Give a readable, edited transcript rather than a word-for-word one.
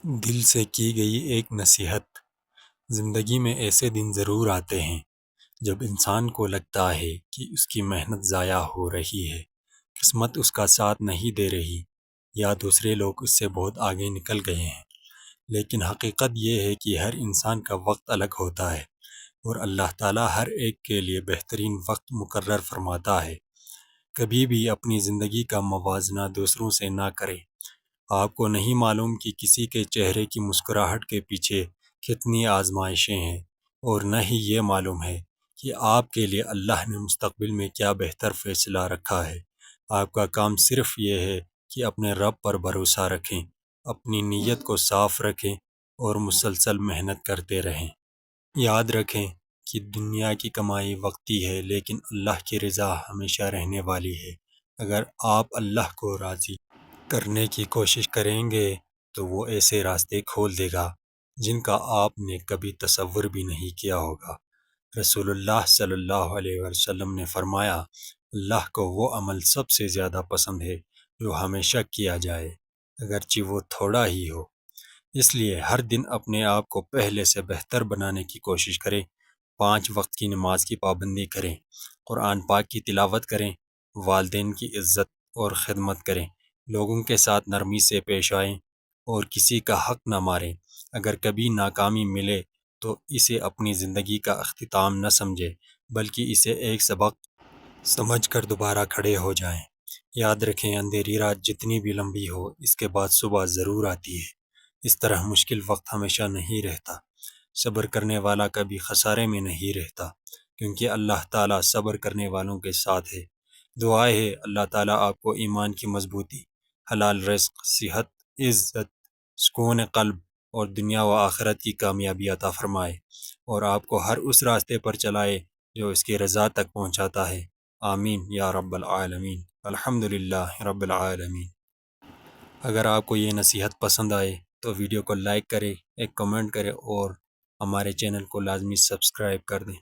دل سے کی گئی ایک نصیحت۔ زندگی میں ایسے دن ضرور آتے ہیں جب انسان کو لگتا ہے کہ اس کی محنت ضائع ہو رہی ہے، قسمت اس کا ساتھ نہیں دے رہی، یا دوسرے لوگ اس سے بہت آگے نکل گئے ہیں۔ لیکن حقیقت یہ ہے کہ ہر انسان کا وقت الگ ہوتا ہے، اور اللہ تعالیٰ ہر ایک کے لیے بہترین وقت مقرر فرماتا ہے۔ کبھی بھی اپنی زندگی کا موازنہ دوسروں سے نہ کریں۔ آپ کو نہیں معلوم کہ کسی کے چہرے کی مسکراہٹ کے پیچھے کتنی آزمائشیں ہیں، اور نہ ہی یہ معلوم ہے کہ آپ کے لیے اللہ نے مستقبل میں کیا بہتر فیصلہ رکھا ہے۔ آپ کا کام صرف یہ ہے کہ اپنے رب پر بھروسہ رکھیں، اپنی نیت کو صاف رکھیں اور مسلسل محنت کرتے رہیں۔ یاد رکھیں کہ دنیا کی کمائی وقتی ہے، لیکن اللہ کی رضا ہمیشہ رہنے والی ہے۔ اگر آپ اللہ کو راضی کرنے کی کوشش کریں گے تو وہ ایسے راستے کھول دے گا جن کا آپ نے کبھی تصور بھی نہیں کیا ہوگا۔ رسول اللہ صلی اللہ علیہ وسلم نے فرمایا، اللہ کو وہ عمل سب سے زیادہ پسند ہے جو ہمیشہ کیا جائے، اگرچہ وہ تھوڑا ہی ہو۔ اس لیے ہر دن اپنے آپ کو پہلے سے بہتر بنانے کی کوشش کریں۔ 5 وقت کی نماز کی پابندی کریں، قرآن پاک کی تلاوت کریں، والدین کی عزت اور خدمت کریں، لوگوں کے ساتھ نرمی سے پیش آئیں اور کسی کا حق نہ ماریں۔ اگر کبھی ناکامی ملے تو اسے اپنی زندگی کا اختتام نہ سمجھیں، بلکہ اسے ایک سبق سمجھ کر دوبارہ کھڑے ہو جائیں۔ یاد رکھیں، اندھیری رات جتنی بھی لمبی ہو، اس کے بعد صبح ضرور آتی ہے۔ اس طرح مشکل وقت ہمیشہ نہیں رہتا۔ صبر کرنے والا کبھی خسارے میں نہیں رہتا، کیونکہ اللہ تعالیٰ صبر کرنے والوں کے ساتھ ہے۔ دعا ہے اللہ تعالیٰ آپ کو ایمان کی مضبوطی، حلال رزق، صحت، عزت، سکون قلب اور دنیا و آخرت کی کامیابی عطا فرمائے، اور آپ کو ہر اس راستے پر چلائے جو اس کی رضا تک پہنچاتا ہے۔ آمین یا رب العالمین۔ الحمدللہ رب العالمین۔ اگر آپ کو یہ نصیحت پسند آئے تو ویڈیو کو لائک کریں، ایک کمنٹ کریں اور ہمارے چینل کو لازمی سبسکرائب کر دیں۔